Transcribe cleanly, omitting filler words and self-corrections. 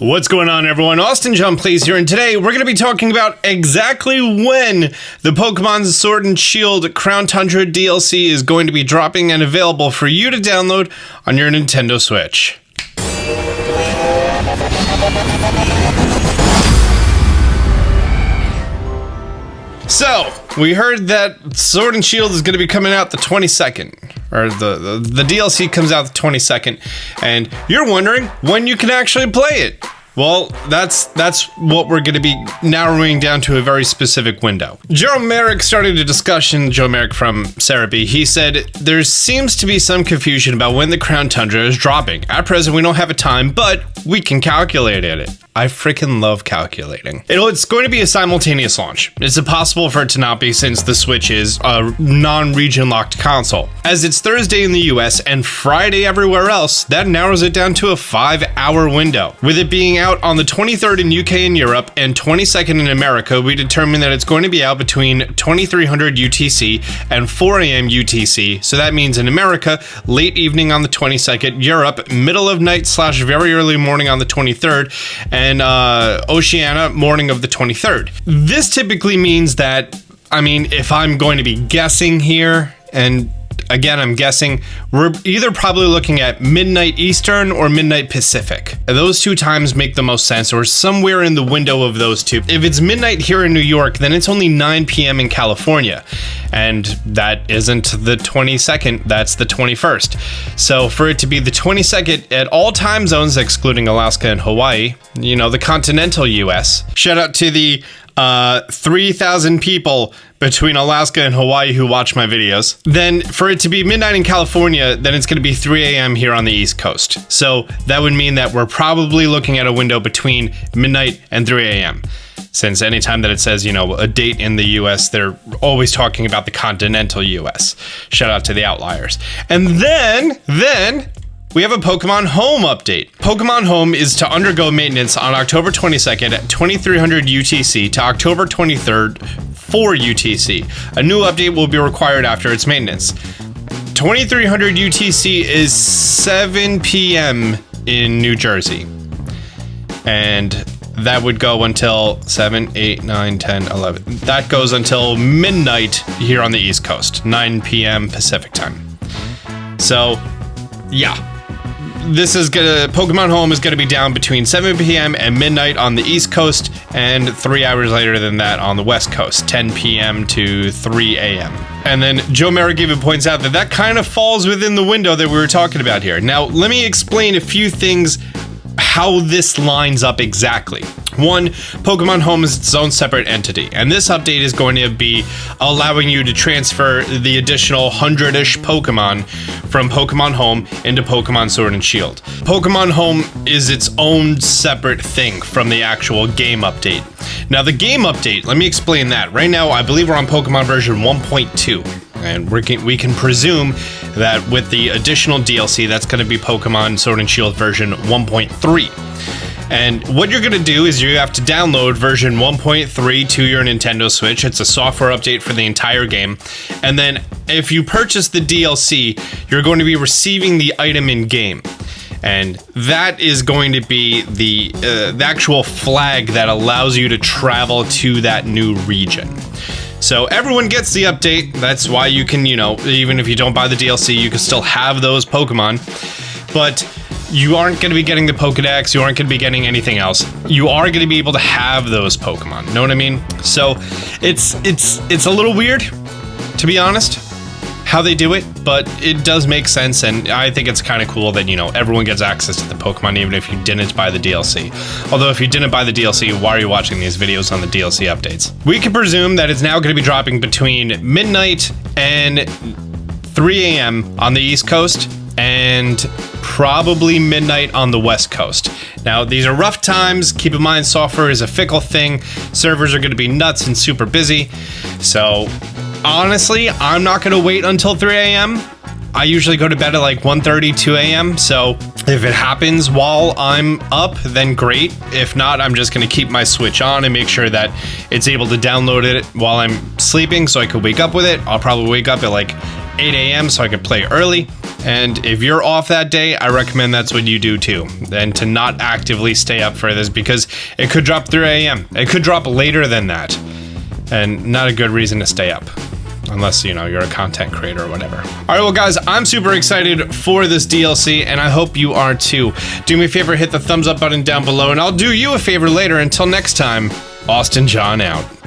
What's going on, everyone? Austin John Plays here, and today we're going to be talking about exactly when the Pokemon Sword and Shield Crown Tundra DLC is going to be dropping and available for you to download on your Nintendo Switch. So, we heard that Sword and Shield is going to be coming out the 22nd, or the DLC comes out the 22nd, and you're wondering when you can actually play it. Well, that's what we're going to be narrowing down to a very specific window. Joe Merrick started a discussion, Joe Merrick from Cerebi. He said, there seems to be some confusion about when the Crown Tundra is dropping. At present, we don't have a time, but we can calculate it. I freaking love calculating. It's going to be a simultaneous launch. It's impossible for it to not be since the Switch is a non-region locked console. As it's Thursday in the US and Friday everywhere else, that narrows it down to a 5-hour window. With it being out on the 23rd in UK and Europe and 22nd in America, we determined that it's going to be out between 2300 UTC and 4 a.m. UTC. So that means in America, late evening on the 22nd, Europe, middle of night / very early morning on the 23rd, and Oceania, morning of the 23rd. This typically means that, if I'm going to be guessing here, and again, I'm guessing, we're either probably looking at midnight Eastern or midnight Pacific. Those two times make the most sense, or somewhere in the window of those two. If it's midnight here in New York, then it's only 9 p.m. in California. And that isn't the 22nd, that's the 21st. So for it to be the 22nd at all time zones, excluding Alaska and Hawaii, the continental US. Shout out to the 3,000 people between Alaska and Hawaii who watch my videos. Then for it to be midnight in California, then it's going to be 3 a.m. here on the East Coast. So that would mean that we're probably looking at a window between midnight and 3 a.m. Since anytime that it says, a date in the US, they're always talking about the continental US. Shout out to the outliers. And then we have a Pokemon Home update. Pokemon Home is to undergo maintenance on October 22nd at 2300 UTC to October 23rd, 4 UTC. A new update will be required after its maintenance. 2300 UTC is 7 p.m. in New Jersey. And that would go until 7, 8, 9, 10, 11. That goes until midnight here on the East Coast, 9 p.m. Pacific time. So, yeah. Pokemon Home is gonna be down between 7 p.m. and midnight on the East Coast, and 3 hours later than that on the West Coast, 10 p.m. to 3 a.m. And then Joe Merrick even points out that kind of falls within the window that we were talking about here. Now, let me explain a few things, how this lines up exactly. One, Pokemon Home is its own separate entity, and this update is going to be allowing you to transfer the additional 100-ish Pokemon from Pokemon Home into Pokemon Sword and Shield. Pokemon Home is its own separate thing from the actual game update. Now, the game update, let me explain that. Right now, I believe we're on Pokemon version 1.2. And we can presume that with the additional DLC, that's going to be Pokemon Sword and Shield version 1.3. And what you're going to do is you have to download version 1.3 to your Nintendo Switch. It's a software update for the entire game. And then if you purchase the DLC, you're going to be receiving the item in game. And that is going to be the actual flag that allows you to travel to that new region. So everyone gets the update. That's why you can, even if you don't buy the DLC, you can still have those Pokemon. But you aren't going to be getting the Pokedex. You aren't going to be getting anything else. You are going to be able to have those Pokemon. Know what I mean? So it's a little weird, to be honest, how they do it, but it does make sense, and I think it's kind of cool that, everyone gets access to the Pokemon even if you didn't buy the DLC. Although if you didn't buy the DLC, why are you watching these videos on the DLC updates? We can presume that it's now going to be dropping between midnight and 3 a.m. on the East Coast, and probably midnight on the West Coast. Now, these are rough times. Keep in mind, software is a fickle thing. Servers are going to be nuts and super busy, so honestly, I'm not going to wait until 3 a.m. I usually go to bed at like 1:30, 2 a.m. So if it happens while I'm up, then great. If not, I'm just going to keep my Switch on and make sure that it's able to download it while I'm sleeping so I could wake up with it. I'll probably wake up at like 8 a.m. so I could play early. And if you're off that day, I recommend that's what you do too. And to not actively stay up for this because it could drop 3 a.m. It could drop later than that. And not a good reason to stay up. Unless, you know, you're a content creator or whatever. All right, well, guys, I'm super excited for this DLC, and I hope you are too. Do me a favor, hit the thumbs up button down below, and I'll do you a favor later. Until next time, Austin John out.